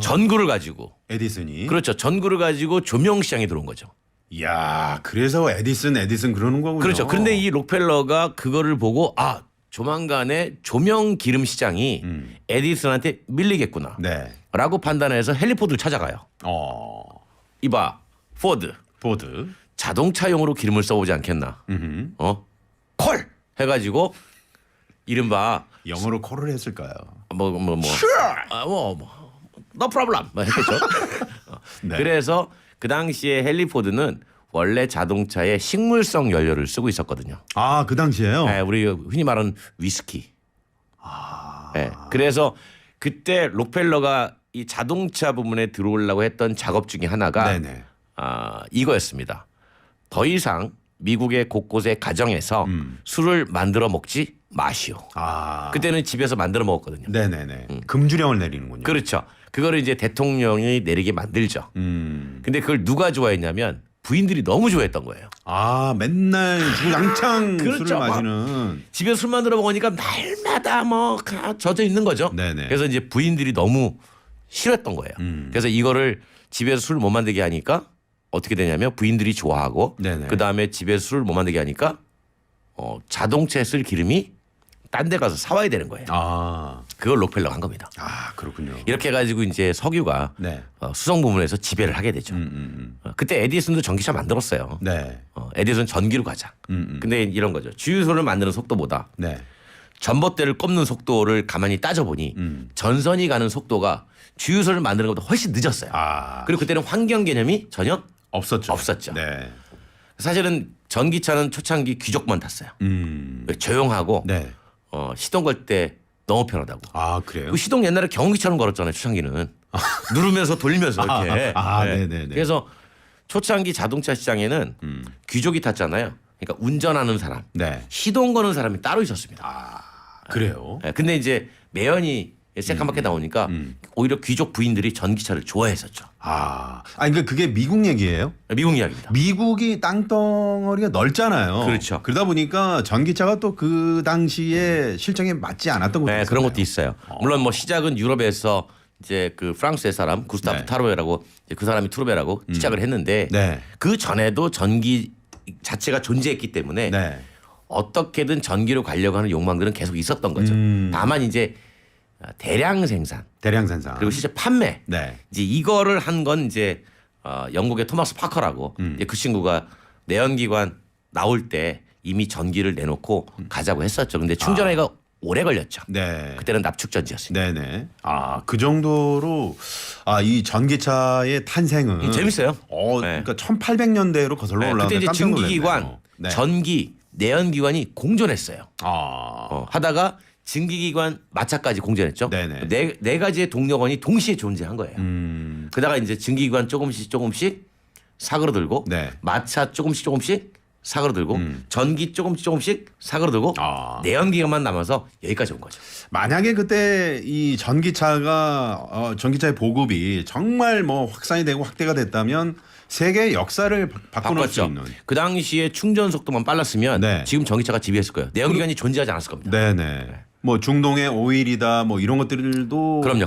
전구를 가지고. 에디슨이. 그렇죠. 전구를 가지고 조명 시장에 들어온 거죠. 이야, 그래서 에디슨 그러는 거군요. 그렇죠. 그런데 이 록펠러가 그거를 보고 조만간에 조명 기름 시장이 에디슨한테 밀리겠구나. 네. 라고 판단해서 헨리포드를 찾아가요. 이봐, 포드. 자동차용으로 기름을 써보지 않겠나. 콜! 해가지고 이른바 영어로 콜을 했을까요? no problem 했겠죠. 네. 그래서 그 당시에 헨리포드는 원래 자동차에 식물성 연료를 쓰고 있었거든요. 그 당시에요? 네, 우리 흔히 말하는 위스키. 네, 그래서 그때 록펠러가 이 자동차 부문에 들어오려고 했던 작업 중에 하나가 네네. 이거였습니다. 더 이상 미국의 곳곳의 가정에서 술을 만들어 먹지 마시오. 그때는 집에서 만들어 먹었거든요. 네네네. 금주령을 내리는군요. 그렇죠. 그거를 이제 대통령이 내리게 만들죠. 근데 그걸 누가 좋아했냐면 부인들이 너무 좋아했던 거예요. 맨날 주장창 그렇죠. 술을 마시는. 집에서 술 만들어 먹으니까 날마다 젖어 있는 거죠. 네네. 그래서 이제 부인들이 너무 싫었던 거예요. 그래서 이거를 집에서 술 못 만들게 하니까 어떻게 되냐면 부인들이 좋아하고 네네. 그다음에 집에서 술을 못 만들게 하니까 자동차에 쓸 기름이 딴 데 가서 사와야 되는 거예요. 그걸 록펠러가 한 겁니다. 그렇군요. 이렇게 해가지고 이제 석유가 네. 수송 부문에서 지배를 하게 되죠. 그때 에디슨도 전기차 만들었어요. 네. 에디슨 전기로 가자. 근데 이런 거죠. 주유소를 만드는 속도보다 네. 전봇대를 꼽는 속도를 가만히 따져보니 전선이 가는 속도가 주유소를 만드는 것보다 훨씬 늦었어요. 그리고 그때는 환경 개념이 전혀 없었죠. 네. 사실은 전기차는 초창기 귀족만 탔어요. 조용하고 네. 시동 걸 때 너무 편하다고. 그래요? 그 시동 옛날에 경운기처럼 걸었잖아요. 초창기는 누르면서 돌리면서 이렇게. 네네네. 그래서 초창기 자동차 시장에는 귀족이 탔잖아요. 그러니까 운전하는 사람, 네. 시동 거는 사람이 따로 있었습니다. 그래요? 근데 이제 매연이 새까맣게 나오니까 오히려 귀족 부인들이 전기차를 좋아했었죠. 그러니까 그게 미국 얘기예요? 미국 이야기입니다. 미국이 땅덩어리가 넓잖아요. 그렇죠. 그러다 보니까 전기차가 또 그 당시에 실정에 맞지 않았던 것도 네, 있어요. 그런 것도 있어요. 물론 뭐 시작은 유럽에서 이제 그 프랑스의 사람 구스타프 네. 타르베라고 그 사람이 투르베라고 시작을 했는데 네. 그 전에도 전기 자체가 존재했기 때문에 네. 어떻게든 전기로 가려고 하는 욕망들은 계속 있었던 거죠. 다만 이제 대량 생산 대량 생산. 그리고 실제 판매 네. 이제 이거를 한 건 이제 영국의 토마스 파커라고 이제 그 친구가 내연기관 나올 때 이미 전기를 내놓고 가자고 했었죠. 근데 충전하기가 오래 걸렸죠. 네. 그때는 납축전지였습니다. 네네. 그 정도로 이 전기차의 탄생은 재밌어요. 네. 그러니까 1800년대로 거슬러 네, 올라가는 그때 이제 증기기관, 네. 전기, 내연기관이 공존했어요. 아. 하다가 증기기관 마차까지 공존했죠. 네네. 네 가지의 동력원이 동시에 존재한 거예요. 그러다가 이제 증기기관 조금씩 사그러들고 네. 마차 조금씩 사그러들고 전기 조금씩 사그러들고 내연기관만 남아서 여기까지 온 거죠. 만약에 그때 이 전기차의 보급이 정말 뭐 확산이 되고 확대가 됐다면 세계의 역사를 바꿔놓을 수 있는. 그 당시에 충전 속도만 빨랐으면 네. 지금 전기차가 지배했을 거예요. 내연기관이 존재하지 않았을 겁니다. 네네. 뭐 중동의 오일이다 뭐 이런 것들도 그럼요.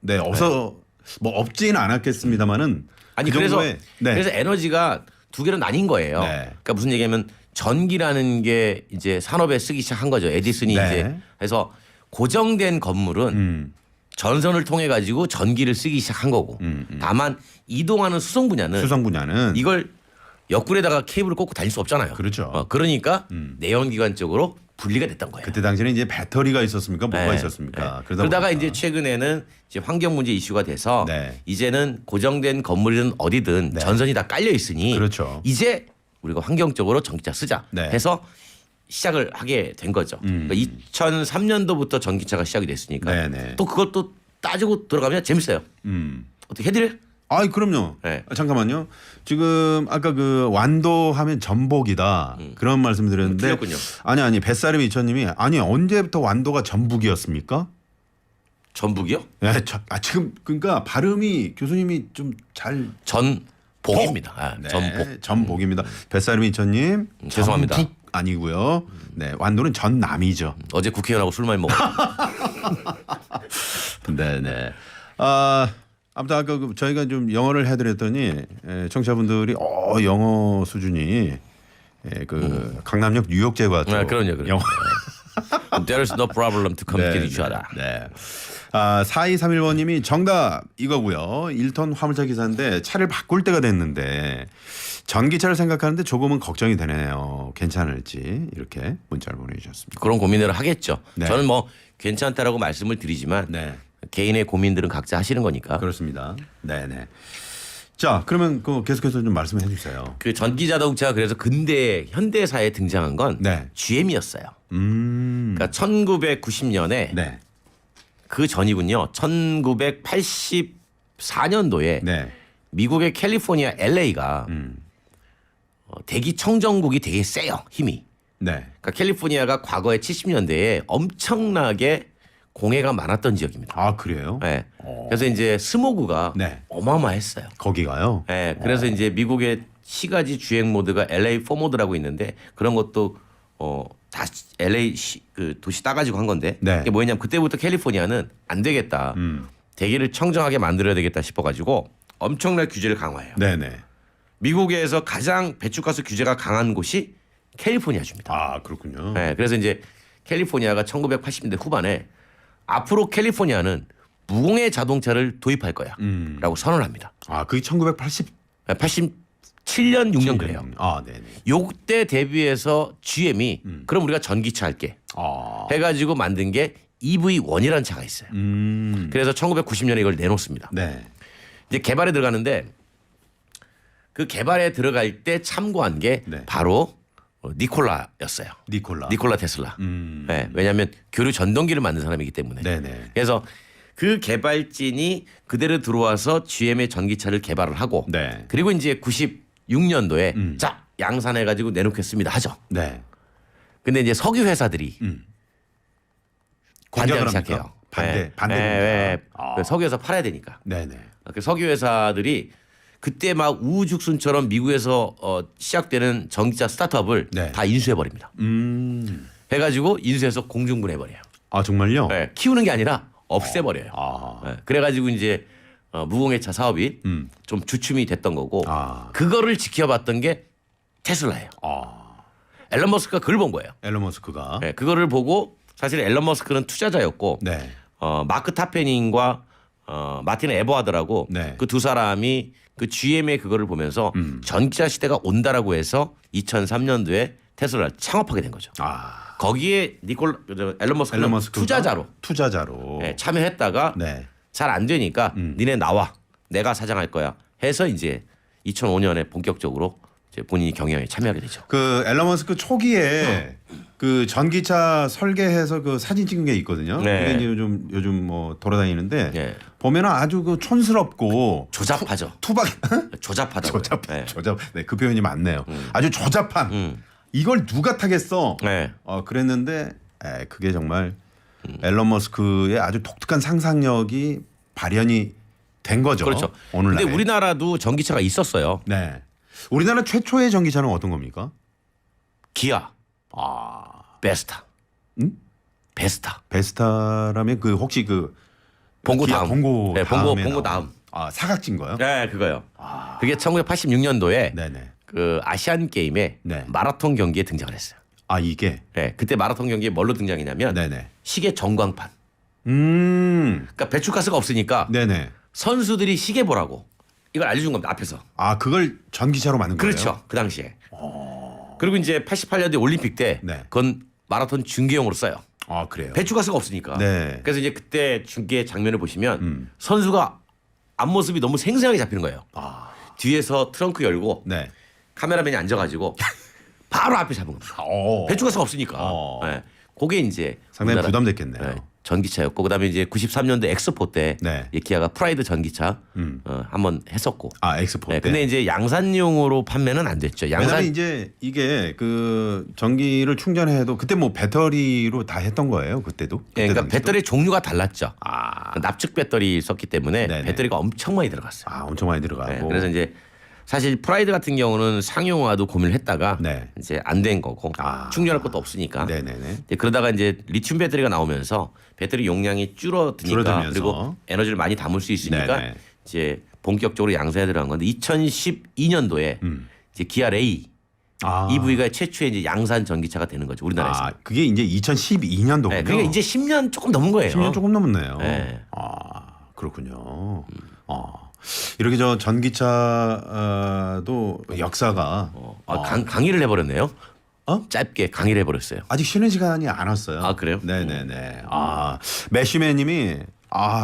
네, 뭐 없지는 않았겠습니다만은 아니 그 그래서 정도의, 네. 그래서 에너지가 두 개로 나뉜 거예요. 네. 그러니까 무슨 얘기냐면 전기라는 게 이제 산업에 쓰기 시작한 거죠. 에디슨이 네. 이제 해서 고정된 건물은 전선을 통해 가지고 전기를 쓰기 시작한 거고 다만 이동하는 수송 분야는 이걸 옆구리에다가 케이블을 꽂고 다닐 수 없잖아요. 그렇죠. 그러니까 내연기관 쪽으로 분리가 됐던 거예요. 그때 당시에는 이제 배터리가 있었습니까? 뭐가 네. 있었습니까? 네. 그러다가 보니까. 이제 최근에는 이제 환경 문제 이슈가 돼서 네. 이제는 고정된 건물이든 어디든 전선이 다 깔려 있으니 그렇죠. 이제 우리가 환경적으로 전기차 쓰자 네. 해서 시작을 하게 된 거죠. 그러니까 2003년도부터 전기차가 시작이 됐으니까 네네. 또 그걸 또 따지고 들어가면 재밌어요. 어떻게 해드려? 그럼요. 네. 잠깐만요. 지금 아까 그 완도하면 전복이다 그런 말씀드렸는데 틀렸군요. 아니 뱃사름 이천님이 아니 언제부터 완도가 전북이었습니까? 전북이요? 네, 지금 그러니까 발음이 교수님이 좀 잘 전복입니다. 네, 전복. 전복입니다. 뱃사름 이천님 죄송합니다. 전북 아니고요. 네, 완도는 전남이죠. 어제 국회의원하고 술 많이 먹었어요. 네네. 아무튼 아까 저희가 좀 영어를 해드렸더니 청취자분들이 영어 수준이 그 강남역 뉴욕제과 쪽 그럼요. 영어. There is no problem to communicate each other. 네. 4231번님이 정답 이거고요. 1톤 화물차 기사인데 차를 바꿀 때가 됐는데 전기차를 생각하는데 조금은 걱정이 되네요. 괜찮을지 이렇게 문자를 보내주셨습니다. 그런 고민을 하겠죠. 네. 저는 뭐 괜찮다라고 말씀을 드리지만 네. 개인의 고민들은 각자 하시는 거니까. 그렇습니다. 네네. 자 그러면 계속해서 좀 말씀해 주세요. 그 전기 자동차가 그래서 근대 현대사에 등장한 건 네. GM이었어요. 그러니까 1990년에 네. 그 전이군요. 1984년도에 네. 미국의 캘리포니아 LA가 대기 청정국이 되게 세요. 힘이. 네. 그러니까 캘리포니아가 과거에 70년대에 엄청나게 공해가 많았던 지역입니다. 그래요? 네. 그래서 이제 스모그가 네. 어마어마했어요. 거기가요? 네. 그래서 이제 미국의 시가지 주행 모드가 LA 4 모드라고 있는데 그런 것도 다 LA 그 도시 따가지고 한 건데 네. 이게 뭐냐면 그때부터 캘리포니아는 안 되겠다. 대기를 청정하게 만들어야 되겠다 싶어가지고 엄청난 규제를 강화해요. 네네. 미국에서 가장 배출가스 규제가 강한 곳이 캘리포니아주입니다. 그렇군요. 네. 그래서 이제 캘리포니아가 1980년대 후반에 앞으로 캘리포니아는 무공해 자동차를 도입할 거야라고 선언을 합니다. 그게 1987년 87년 6년 그래요. 네네. 요때 대비해서 GM이 그럼 우리가 전기차 할게 해가지고 만든 게 EV1이라는 차가 있어요. 그래서 1990년에 이걸 내놓습니다. 네. 이제 개발에 들어가는데 그 개발에 들어갈 때 참고한 게 네. 바로 니콜라였어요. 니콜라 테슬라. 네, 왜냐하면 교류 전동기를 만든 사람이기 때문에. 네네. 그래서 그 개발진이 그대로 들어와서 GM의 전기차를 개발을 하고 네. 그리고 이제 96년도에 자 양산해 가지고 내놓겠습니다 하죠. 네. 근데 이제 석유 회사들이 관대하기 공격을 시작해요. 합니까? 반대. 그 석유회사 팔아야 되니까. 네네. 그 석유 회사들이 그때 막 우후죽순처럼 미국에서 시작되는 전기차 스타트업을 네. 다 인수해 버립니다. 해가지고 인수해서 공중분해 버려요. 아 정말요? 네, 키우는 게 아니라 없애 버려요. 네, 그래가지고 이제 무공해차 사업이 좀 주춤이 됐던 거고 그거를 지켜봤던 게 테슬라예요. 앨런 머스크가 그걸 본 거예요. 앨런 머스크가. 네, 그거를 보고 사실 앨런 머스크는 투자자였고 네. 마크 타페닝과 마틴 에버하드라고 네. 그 두 사람이 그 GM의 그거를 보면서 전기차 시대가 온다라고 해서 2003년도에 테슬라를 창업하게 된 거죠. 거기에 앨런 머스크는 투자자로 네, 참여했다가 네. 잘 안 되니까 니네 나와 내가 사장할 거야 해서 이제 2005년에 본격적으로 이제 본인이 경영에 참여하게 되죠. 그 앨런 머스크 초기에 그 전기차 설계해서 그 사진 찍은 게 있거든요. 네. 그게 이제 요즘 뭐 돌아다니는데 네. 보면은 아주 그 촌스럽고 조잡하죠. 조잡하다고요. 조잡. 네, 그 표현이 맞네요. 아주 조잡한. 이걸 누가 타겠어? 네. 그랬는데 그게 정말 앨런 머스크의 아주 독특한 상상력이 발현이 된 거죠. 그렇죠. 오늘날. 근데 우리나라도 전기차가 있었어요. 네. 우리나라 최초의 전기차는 어떤 겁니까? 기아. 베스타. 베스타. 베스타라면 그 혹시 그 봉고 기아 다음. 봉고 네, 다음에 봉고 나온 다음. 사각진 거요? 네, 그거요. 그게 1986년도에 네네. 그 아시안 게임에 네. 마라톤 경기에 등장을 했어요. 이게. 네, 그때 마라톤 경기에 뭘로 등장했냐면 네네. 시계 전광판. 음. 그러니까 배출가스가 없으니까 네네. 선수들이 시계 보라고 이걸 알려준 겁니다. 앞에서. 그걸 전기차로 만든 거예요? 그렇죠. 그 당시에. 그리고 이제 88년도 올림픽 때 네. 그건 마라톤 중계용으로 써요. 그래요. 배출가스가 없으니까. 네. 그래서 이제 그때 중계 장면을 보시면 선수가 앞모습이 너무 생생하게 잡히는 거예요. 뒤에서 트렁크 열고 네. 카메라맨이 앉아가지고 바로 앞에 잡은 겁니다. 배출가스가 없으니까. 네. 그게 이제 상당히 우리나라, 부담됐겠네요. 네, 전기차였고 그다음에 이제 93년도 엑스포 때 네. 기아가 프라이드 전기차 한번 했었고. 엑스포 때. 근데 이제 양산용으로 판매는 안 됐죠. 왜냐면 이제 이게 그 전기를 충전해도 그때 뭐 배터리로 다 했던 거예요. 그때도. 네, 그러니까 당시도? 배터리 종류가 달랐죠. 납축 배터리 썼기 때문에 네네. 배터리가 엄청 많이 들어갔어요. 엄청 많이 들어가고. 네, 그래서 이제 사실 프라이드 같은 경우는 상용화도 고민을 했다가 네. 이제 안 된 거고 충전할 것도 없으니까. 네네네. 이제 그러다가 이제 리튬 배터리가 나오면서 배터리 용량이 줄어드니까 줄어들면서. 그리고 에너지를 많이 담을 수 있으니까 네네. 이제 본격적으로 양산에 들어간 건데 2012년도에 이제 기아 레이 EV가 최초의 이제 양산 전기차가 되는 거죠 우리나라에서. 그게 이제 2012년도군요. 네, 그게 이제 10년 조금 넘은 거예요. 10년 조금 넘었네요. 네. 그렇군요. 이렇게 저 전기차도 역사가 강의를 해버렸네요. 짧게 강의를 해버렸어요. 아직 쉬는 시간이 안 왔어요. 그래요? 네네네. 메시맨님이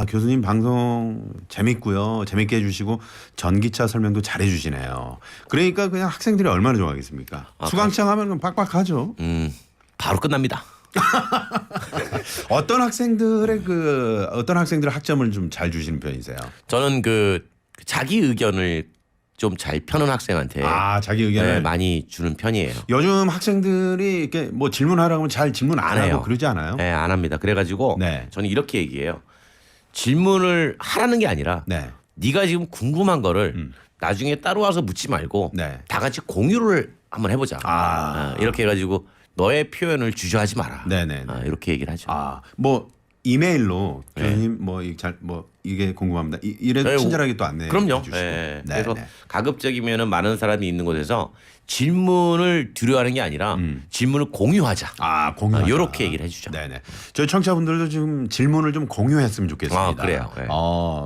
교수님 방송 재밌고요. 재밌게 해주시고 전기차 설명도 잘해주시네요. 그러니까 그냥 학생들이 얼마나 좋아하겠습니까? 수강청 하면 빡빡하죠. 바로 끝납니다. 어떤 학생들의 학점을 좀 잘 주시는 편이세요? 저는 그 자기 의견을 좀 잘 펴는 학생한테 자기 의견을 많이 주는 편이에요. 요즘 학생들이 이렇게 뭐 질문하라고 하면 잘 질문 안 해요. 하고 그러지 않아요? 네, 안 합니다. 그래가지고 네. 저는 이렇게 얘기해요. 질문을 하라는 게 아니라 네. 네가 지금 궁금한 거를 나중에 따로 와서 묻지 말고 네. 다 같이 공유를 한번 해보자. 이렇게 해가지고 너의 표현을 주저하지 마라. 네네. 이렇게 얘기를 하죠. 뭐 이메일로 교수님 이게 궁금합니다. 이래도 네, 친절하게 또 안내해 그럼요. 주시고. 네. 네, 그래서 네. 가급적이면은 많은 사람이 있는 곳에서 질문을 두려워하는 게 아니라 질문을 공유하자. 공유하자. 이렇게 얘기를 해주죠. 네네. 저희 청취자분들도 지금 질문을 좀 공유했으면 좋겠습니다. 그래요. 네.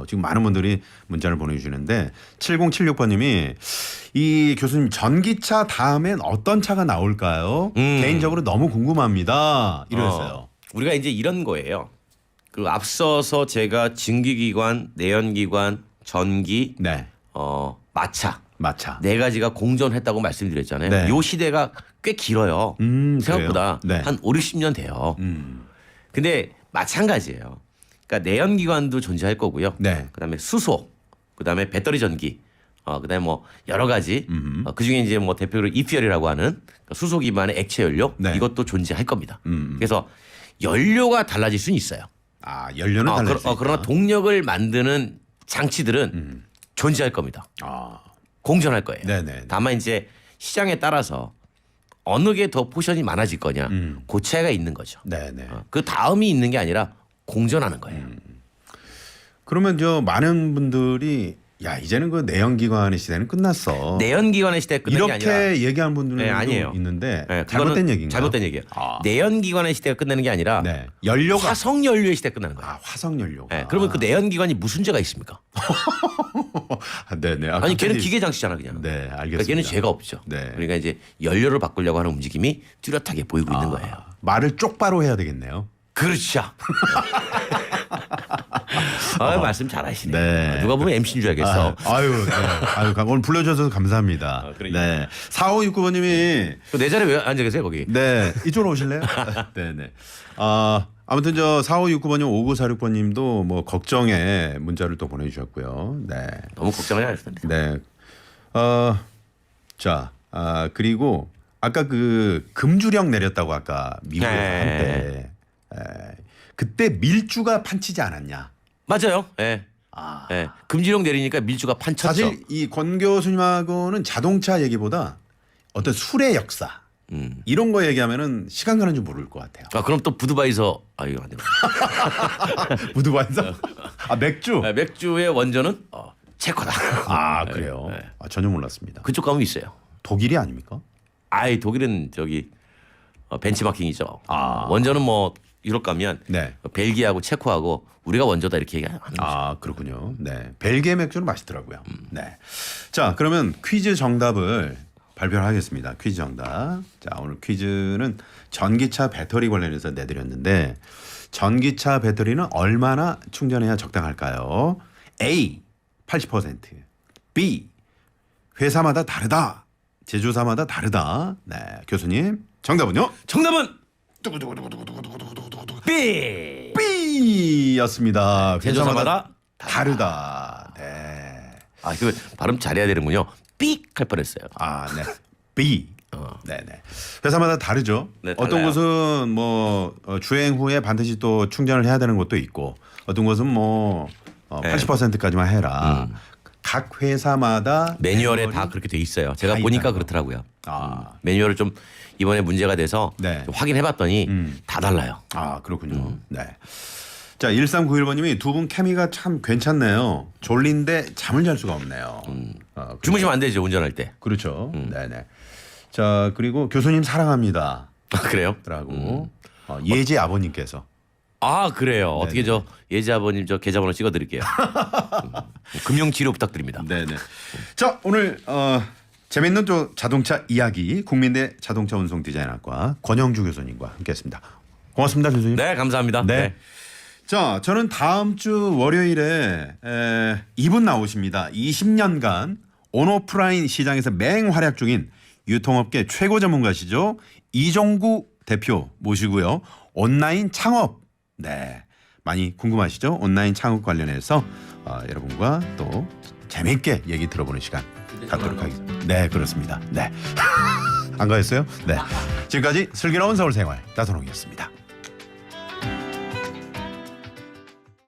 지금 많은 분들이 문자를 보내주시는데 7076번님이 이 교수님 전기차 다음엔 어떤 차가 나올까요? 개인적으로 너무 궁금합니다. 이러셨어요. 우리가 이제 이런 거예요. 그 앞서서 제가 증기기관, 내연기관, 전기, 네. 마차 마차. 네 가지가 공존했다고 말씀드렸잖아요. 네. 요 시대가 꽤 길어요. 생각보다 그래요? 네. 한 5, 60년 돼요. 근데 마찬가지예요. 그러니까 내연기관도 존재할 거고요. 네. 그다음에 수소, 그다음에 배터리 전기, 그다음에 뭐 여러 가지. 그중에 이제 뭐 대표로 이퓨얼이라고 하는 수소 기반의 액체 연료 네. 이것도 존재할 겁니다. 그래서 연료가 달라질 수는 있어요. 아, 연료는 달라질 수 있다. 그러나 동력을 만드는 장치들은 존재할 겁니다. 아, 공존할 거예요. 네네. 다만 이제 시장에 따라서 어느 게 더 포션이 많아질 거냐, 그 차이가 있는 거죠. 네네. 그 다음이 있는 게 아니라 공존하는 거예요. 그러면 저 많은 분들이 야 이제는 그 내연기관의 시대는 끝났어. 내연기관의 시대가 끝난 게 아니라 이렇게 얘기하는 분들도 네, 아니에요. 있는데 네, 잘못된 그거는 얘기인가요? 잘못된 얘기예요. 아. 내연기관의 시대가 끝나는 게 아니라 네. 연료가 화석 연료의 시대가 끝나는 거예요. 아, 화석 연료가. 네, 그러면 그 내연기관이 무슨 죄가 있습니까? 네네. 아니 걔는 기계 장치잖아 그냥. 네, 그러니까 알겠습니다. 걔는 죄가 없죠. 네. 그러니까 이제 연료를 바꾸려고 하는 움직임이 뚜렷하게 보이고 있는 거예요. 말을 쪽바로 해야 되겠네요. 그렇죠. 말씀 잘하시네. 네. 누가 보면 MC인 줄 알겠어. 아유, 네. 아유, 오늘 불러주셔서 감사합니다. 그러니까. 네. 4569번님이 내 자리에 왜 앉아 계세요 거기? 네, 이쪽으로 오실래요? 네네. 아무튼 저 4569번님, 5946번님도 뭐 걱정의 문자를 또 보내주셨고요. 네. 너무 걱정하지 않습니다. 네. 자, 그리고 아까 그 금주령 내렸다고 아까 미국에서 한때 그때 밀주가 판치지 않았냐? 맞아요. 예. 예. 금지령 내리니까 밀주가 판쳤죠. 사실 이 권 교수님하고는 자동차 얘기보다 어떤 술의 역사 이런 거 얘기하면은 시간 가는 줄 모를 것 같아요. 그럼 또 부드바이서 이거 안 되나? 부두반사? 맥주? 네, 맥주의 원조는 체코다. 그래요? 네. 전혀 몰랐습니다. 그쪽 가면 있어요. 독일이 아닙니까? 독일은 저기 벤치마킹이죠. 아. 원조는 뭐 유럽 가면 네. 벨기에하고 체코하고 우리가 원조다 이렇게 얘기하는 거죠. 그렇군요. 네. 벨기에 맥주는 맛있더라고요. 네. 자, 그러면 퀴즈 정답을 발표하겠습니다. 퀴즈 정답. 자, 오늘 퀴즈는 전기차 배터리 관련해서 내드렸는데 전기차 배터리는 얼마나 충전해야 적당할까요? A 80%, B 회사마다 다르다, 제조사마다 다르다. 네, 교수님 정답은요? 정답은 B. B였습니다. 제조사마다 다르다. 네. 그 발음 잘해야 되는군요. 삑 할 뻔했어요. 네. B. 네네. 회사마다 다르죠. 네, 어떤 달라요. 곳은 뭐 주행 후에 반드시 또 충전을 해야 되는 곳도 있고, 어떤 곳은 뭐 80%까지만 해라. 각 회사마다 매뉴얼에 다 그렇게 돼 있어요. 제가 다 보니까 있다고요? 그렇더라고요. 아. 매뉴얼을 좀 이번에 문제가 돼서 네. 좀 확인해봤더니 다 달라요. 그렇군요. 네. 자, 1391번님이 두 분 케미가 참 괜찮네요. 졸린데 잠을 잘 수가 없네요. 주무시면 안 되죠 운전할 때. 그렇죠. 네네. 자, 그리고 교수님 사랑합니다. 그래요? 라고 예지 아버님께서. 그래요. 어떻게 저 예지 아버님 저 계좌번호 찍어드릴게요. 금융 치료 부탁드립니다. 네네. 자, 오늘 재밌는 또 자동차 이야기 국민대 자동차 운송 디자인학과 권영주 교수님과 함께했습니다. 고맙습니다, 교수님. 네, 감사합니다. 네. 자, 저는 다음 주 월요일에 이분 나오십니다. 20년간 온오프라인 시장에서 맹활약 중인 유통업계 최고 전문가시죠. 이종구 대표 모시고요. 온라인 창업. 네. 많이 궁금하시죠? 온라인 창업 관련해서 여러분과 또 재미있게 얘기 들어보는 시간 갖도록 하겠습니다. 네, 그렇습니다. 네. 안 가였어요? 네. 지금까지 슬기로운 서울 생활 나선홍이었습니다.